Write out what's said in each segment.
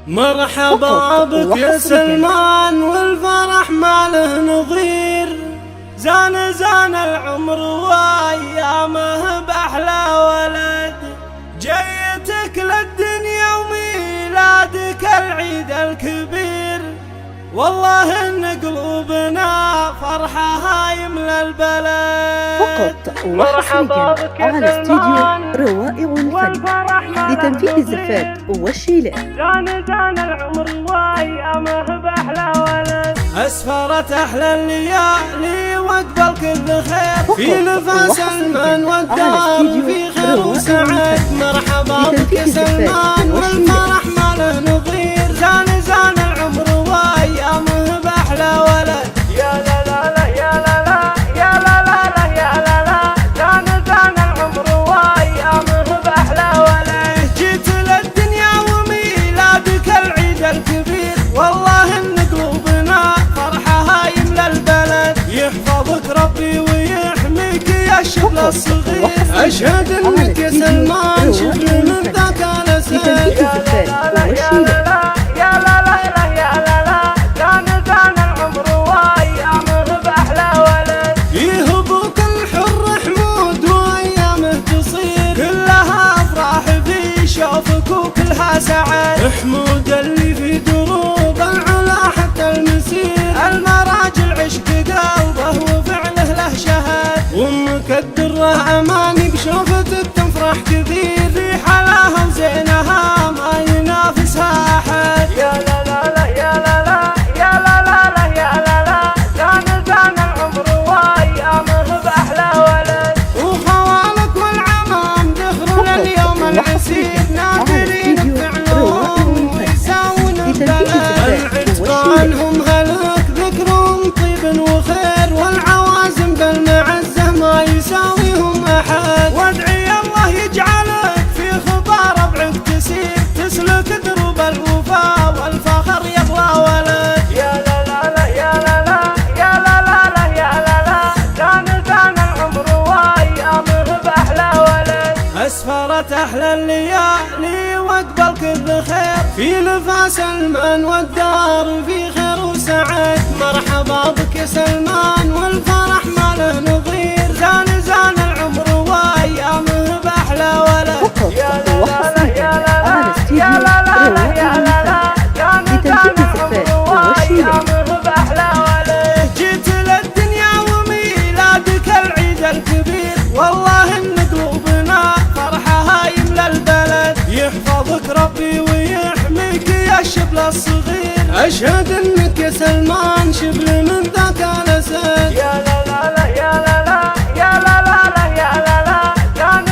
مرحبا بك يا سلمان والفرح ما له نظير. زان العمر وايامه باحلى ولد، جيتك للدنيا وميلادك العيد الكبير. والله ان قلوبنا فرحها يملى البلد. فقط وحصريا على استديو روائع الفن لتنفيذ الزفات والشيلات. زان العمر وايامه باحلى ولد، اسفرت احلى الليالي واقبل كل خير. في نفاس المن والدار في خير وسعد. مرحبا بك يا سلمان والفرح ما له نظير. زان العمر وايامه باحلى ولد. يا لا لا لا يا لا لا يا لا لا لا يا لا لا. زان العمر وايامه باحلى ولد، جيت للدنيا وميلادك العيد الكبير. والله ان قلوبنا فرحها يملى البلد. يحفظك ربي ويحميك يا الشبل الصغير. اشهد انك يا سلمان شبل من ذاك الاسد. يا لا لا يا لا لا يا لا لا يا لا لا. زان العمر وايامه باحلى ولد. يهبوك الحر حمود وايامه تصير كلها افراح في شوفك وكلها سعد. حمود اللي في دروب العلا حتى المسير. المراجل عشق قلبه وفعله له شهد. وامك الدره اماني بشوفتك تفرح كثير. في حلاها وزينها ما ينافسها احد. يا لا لا لا يا لا لا يا لا لا لا يا لا لا. زان العمر وايامه باحلى ولد. وخوالك والعمام دخلوا لليوم العسير. نادرين بفعلهم ويساوون البلد. العتبانهم هلك ذكرهم طيب وخير. والعوازم بالمعزه ما يساويهم احد. وادعي الله يجعلك في خطى ربعك تسير. تسلك دروب الوفا والفخر يغلى ولد. يا لا لا لا يا لا لا يا لا لا لا يا لا لا. زان العمر وايامه باحلى ولد. اسفرت احلى الليالي واقبل كل خير. في نفاس المن والدار في خير وسعد. مرحبا بك يا سلمان والفرح ما له نظير. زان العمر وايامه باحلى ولد. يا لا لا لا يا لا لا يا لا لا لا يا لا لا. زان العمر وايامه باحلى ولد، جيت للدنيا وميلادك العيد الكبير. والله ان قلوبنا فرحها يملى البلد. يحفظك ربي ويحميك يا الشبل الصغير. اشهد انك يا سلمان شبل من ذاك الاسد. يا لا لا لا يا لا لا يا لا لا لا يا لا لا. زان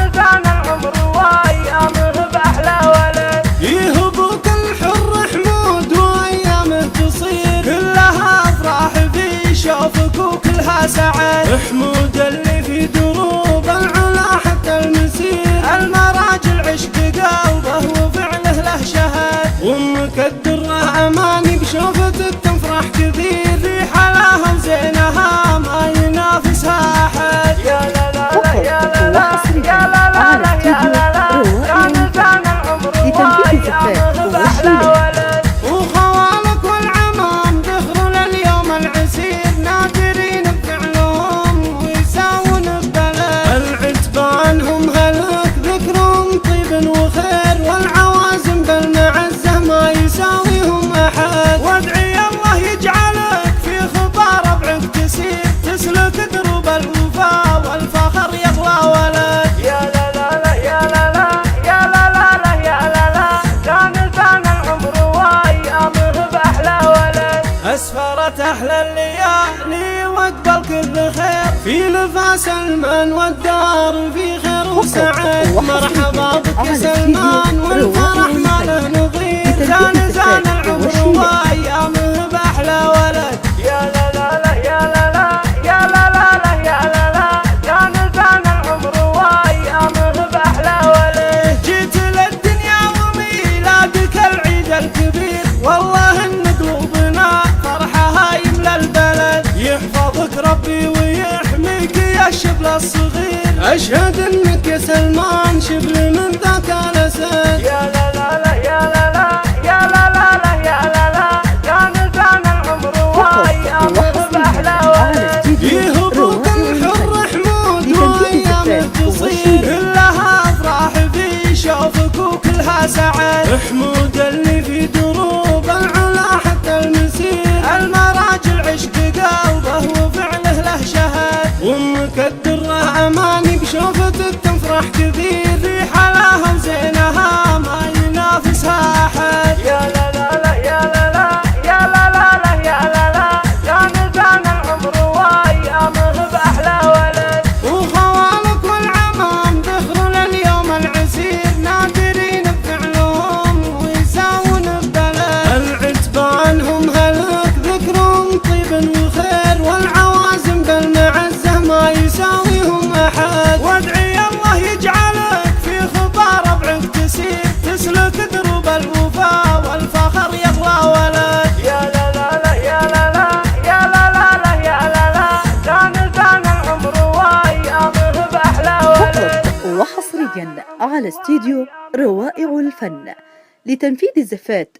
العمر وايامه باحلى ولد. يهبوك الحر حمود وايامه تصير كلها افراح في شوفك وكلها سعد. حمود اللي في دروب العلا حتى المسير. المراجل عشق قلبه وفعله له شهد. وامك الدره اماني بشوفتك تفرح كثير. في حلاها وزينها ما ينافسها احد. يا لا لا لا يا لا لا يا لا لا لا يا لا لا. زان العمر وايامه باحلى ولد. وخوالك والعمام دخلوا لليوم العسير. نادرين بفعلهم ويساوون البلد. العتبانهم هلك ذكرهم طيب وخير. والعوازم بالمعزه ما يساويهم احد. وادعي الله يجعلك في خطى ربعك تسير. تسلك دروب الوفا والفخر يغلى ولد. يا لا لا لا يا لا لا يا لا لا لا يا لا لا. زان العمر وايامه باحلى ولد. اسفرت احلى الليالي واقبل كل خير. في نفاس المن والدار في خير وسعد. مرحبا بك يا سلمان والفرح ما له نظير. زان العمر وايامه باحلى ولد. يا لا لا لا يا لا لا يا لا لا لا يا لا لا. زان العمر وايامه باحلى ولد، جيت للدنيا وميلادك العيد الكبير. والله ان قلوبنا فرحها يملى البلد. يحفظك ربي ويحميك يا الشبل الصغير. اشهد انك يا سلمان شبل من ذاك الاسد. يا لا لا لا يا لا لا يا لا لا محمود اللي في دروب العلا حتى المسير، المراجل عشق قلبه وفعله له شهد، وامك الدره اماني بشوفتك تفرح كثير، في حلاها وزينها ما ينافسها احد. يا لا لا لا يا لا لا يا لا لا لا يا لا لا، جان العمر وايامه باحلى ولد، وخوالك والعمام ذخر لليوم العسير، نادرين بفعلهم ويساوون ببلد، العتبانهم هلك ذكرهم طيب وخير، والعوازم بالمعزه ما يساويهم احد، وادعي الله يجعلك في خطى ربعك تسير، تسلك درب الوفا والفخر يغلى ولد. يا لا لا لا يا لا لا يا لا لا لا يا لا لا، جان العمر وايامه باحلى ولد. فقط وحصريا على استديو روائع الفن لتنفيذ الزفات.